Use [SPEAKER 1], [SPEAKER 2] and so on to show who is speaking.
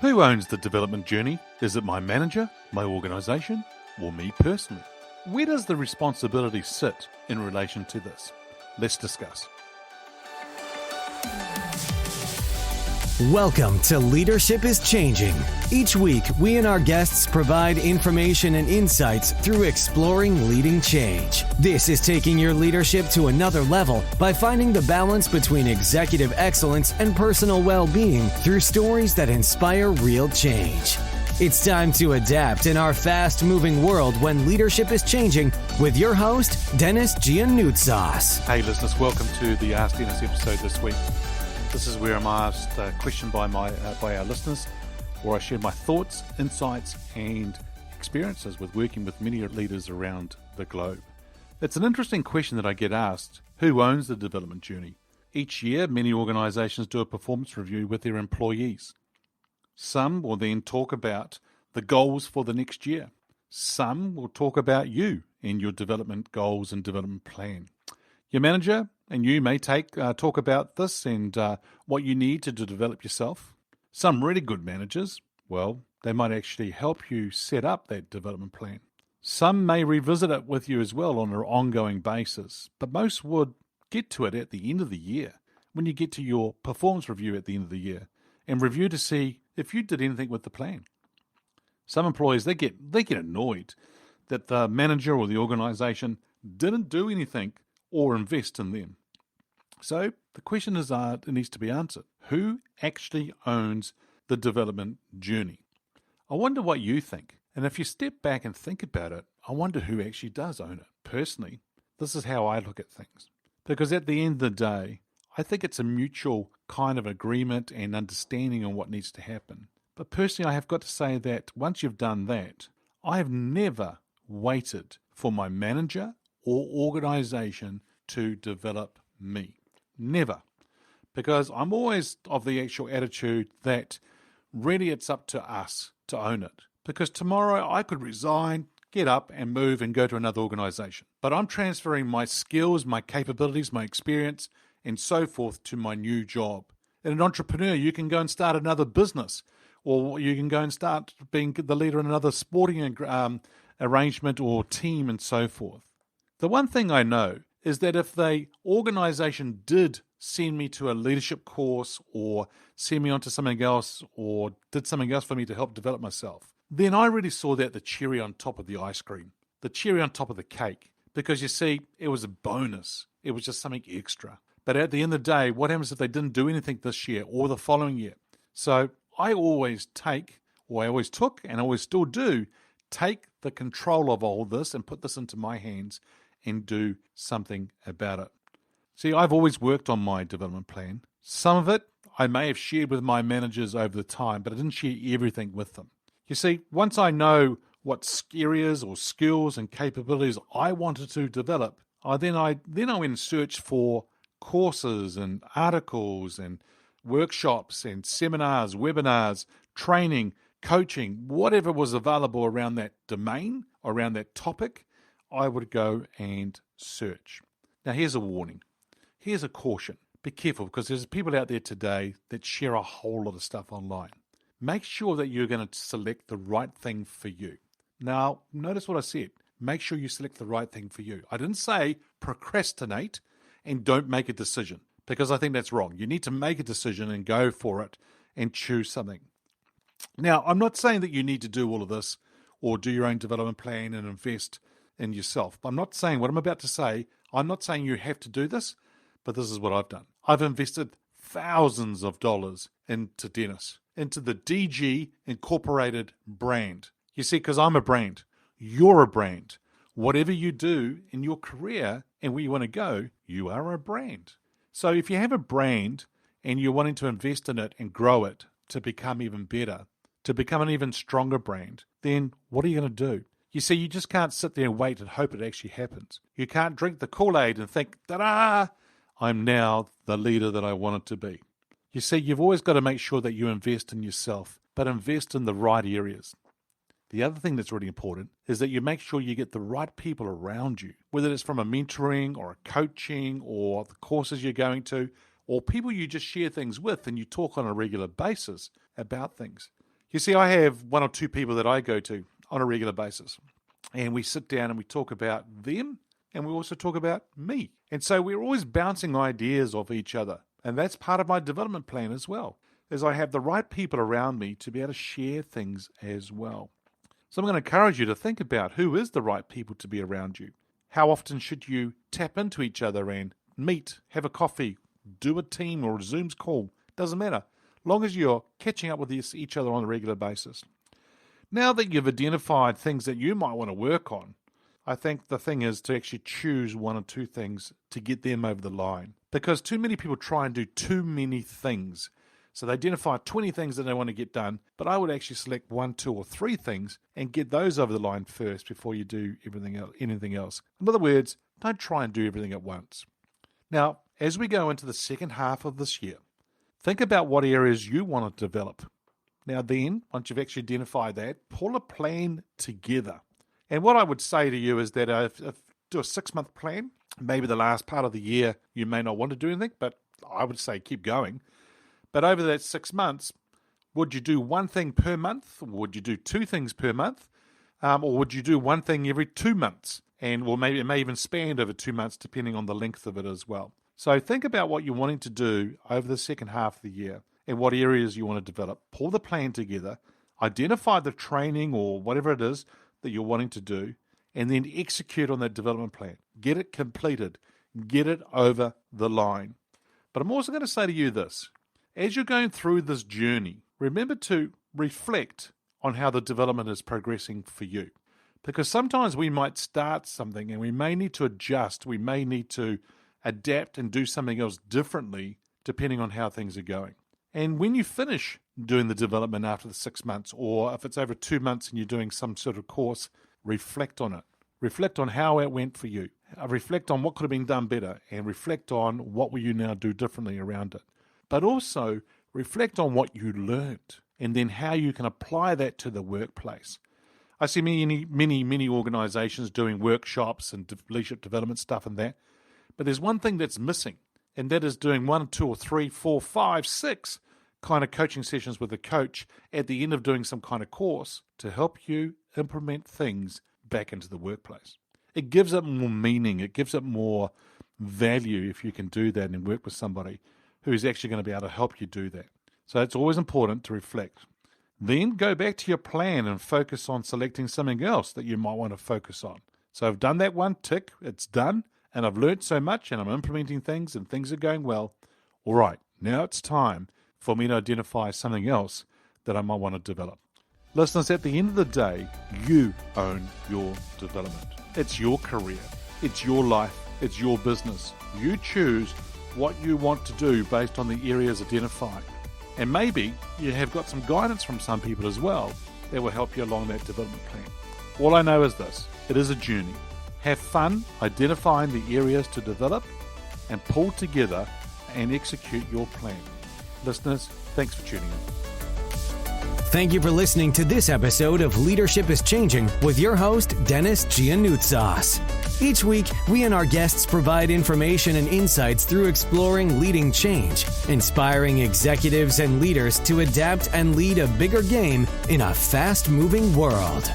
[SPEAKER 1] Who owns the development journey? Is it my manager, my organisation, or me personally? Where does the responsibility sit in relation to this? Let's discuss.
[SPEAKER 2] Welcome to Leadership is Changing. Each week, we and our guests provide information and insights through exploring leading change. This is taking your leadership to another level by finding the balance between executive excellence and personal well-being through stories that inspire real change. It's time to adapt in our fast-moving world when leadership is changing with your host, Denis Giannoutsas.
[SPEAKER 1] Hey listeners, welcome to the Ask Denis episode this week. This is where I'm asked a question by our listeners, or I share my thoughts, insights, and experiences with working with many leaders around the globe. It's an interesting question that I get asked: who owns the development journey? Each year, many organizations do a performance review with their employees. Some will then talk about the goals for the next year. Some will talk about you and your development goals and development plan. Your manager and you may talk about this and what you need to develop yourself. Some really good managers, well, they might actually help you set up that development plan. Some may revisit it with you as well on an ongoing basis, but most would get to it at the end of the year, when you get to your performance review at the end of the year, and review to see if you did anything with the plan. Some employees, they get annoyed that the manager or the organization didn't do anything or invest in them. So the question is, it needs to be answered. Who actually owns the development journey? I wonder what you think. And if you step back and think about it, I wonder who actually does own it. Personally, this is how I look at things. Because at the end of the day, I think it's a mutual kind of agreement and understanding on what needs to happen. But personally, I have got to say that once you've done that, I have never waited for my manager or organization to develop me. Never. Because I'm always of the actual attitude that really it's up to us to own it. Because tomorrow I could resign, get up and move and go to another organization. But I'm transferring my skills, my capabilities, my experience, and so forth to my new job. And an entrepreneur, you can go and start another business, or you can go and start being the leader in another sporting arrangement or team and so forth. The one thing I know is that if the organization did send me to a leadership course or send me onto something else or did something else for me to help develop myself, then I really saw that the cherry on top of the ice cream, the cherry on top of the cake, because you see, it was a bonus. It was just something extra. But at the end of the day, what happens if they didn't do anything this year or the following year? So I always took, and I always still do, take the control of all this and put this into my hands and do something about it. See, I've always worked on my development plan. Some of it I may have shared with my managers over the time, but I didn't share everything with them. You see, once I know what areas or skills and capabilities I wanted to develop, then I went and searched for courses and articles and workshops and seminars, webinars, training, coaching, whatever was available around that domain, around that topic, I would go and search. Now, here's a warning. Here's a caution. Be careful, because there's people out there today that share a whole lot of stuff online. Make sure that you're going to select the right thing for you. Now, notice what I said. Make sure you select the right thing for you. I didn't say procrastinate and don't make a decision, because I think that's wrong. You need to make a decision and go for it and choose something. Now, I'm not saying that you need to do all of this or do your own development plan and invest in yourself. I'm not saying what I'm about to say. I'm not saying you have to do this, but this is what I've done. I've invested thousands of dollars into Denis, into the DG Incorporated brand. You see, because I'm a brand. You're a brand. Whatever you do in your career and where you want to go, you are a brand. So if you have a brand and you're wanting to invest in it and grow it to become even better, to become an even stronger brand, then what are you going to do? You see, you just can't sit there and wait and hope it actually happens. You can't drink the Kool-Aid and think, ta-da, I'm now the leader that I wanted to be. You see, you've always got to make sure that you invest in yourself, but invest in the right areas. The other thing that's really important is that you make sure you get the right people around you, whether it's from a mentoring or a coaching or the courses you're going to, or people you just share things with and you talk on a regular basis about things. You see, I have one or two people that I go to on a regular basis, and we sit down and we talk about them, and we also talk about me. And so we're always bouncing ideas off each other. And that's part of my development plan as well, is I have the right people around me to be able to share things as well. So I'm going to encourage you to think about who is the right people to be around you. How often should you tap into each other and meet, have a coffee, do a team or a Zoom's call? Doesn't matter, long as you're catching up with each other on a regular basis. Now that you've identified things that you might want to work on, I think the thing is to actually choose one or two things to get them over the line. Because too many people try and do too many things. So they identify 20 things that they want to get done, but I would actually select 1, 2, or 3 things and get those over the line first before you do anything else. In other words, don't try and do everything at once. Now, as we go into the second half of this year, think about what areas you want to develop. Now then, once you've actually identified that, pull a plan together. And what I would say to you is that if do a 6-month plan, maybe the last part of the year you may not want to do anything, but I would say keep going. But over that 6 months, would you do one thing per month? Would you do 2 things per month? Or would you do one thing every 2 months? And or maybe it may even span over 2 months depending on the length of it as well. So think about what you're wanting to do over the second half of the year and what areas you want to develop. Pull the plan together, identify the training or whatever it is that you're wanting to do, and then execute on that development plan. Get it completed. Get it over the line. But I'm also going to say to you this. As you're going through this journey, remember to reflect on how the development is progressing for you. Because sometimes we might start something and we may need to adjust. We may need to adapt and do something else differently depending on how things are going. And when you finish doing the development after the 6 months, or if it's over 2 months and you're doing some sort of course, reflect on it. Reflect on how it went for you. Reflect on what could have been done better, and reflect on what will you now do differently around it. But also reflect on what you learned and then how you can apply that to the workplace. I see many organizations doing workshops and leadership development stuff and that, but there's one thing that's missing, and that is doing 1, 2, or 3, 4, 5, 6 kind of coaching sessions with a coach at the end of doing some kind of course to help you implement things back into the workplace. It gives it more meaning. It gives it more value if you can do that and work with somebody who's actually going to be able to help you do that. So it's always important to reflect. Then go back to your plan and focus on selecting something else that you might want to focus on. So I've done that one, tick, it's done, and I've learned so much and I'm implementing things and things are going well. All right, now it's time for me to identify something else that I might want to develop. Listeners, at the end of the day, you own your development. It's your career. It's your life. It's your business. You choose what you want to do based on the areas identified. And maybe you have got some guidance from some people as well that will help you along that development plan. All I know is this, it is a journey. Have fun identifying the areas to develop and pull together and execute your plan. Listeners, thanks for tuning in.
[SPEAKER 2] Thank you for listening to this episode of Leadership is Changing with your host, Denis Giannoutsas. Each week, we and our guests provide information and insights through exploring leading change, inspiring executives and leaders to adapt and lead a bigger game in a fast-moving world.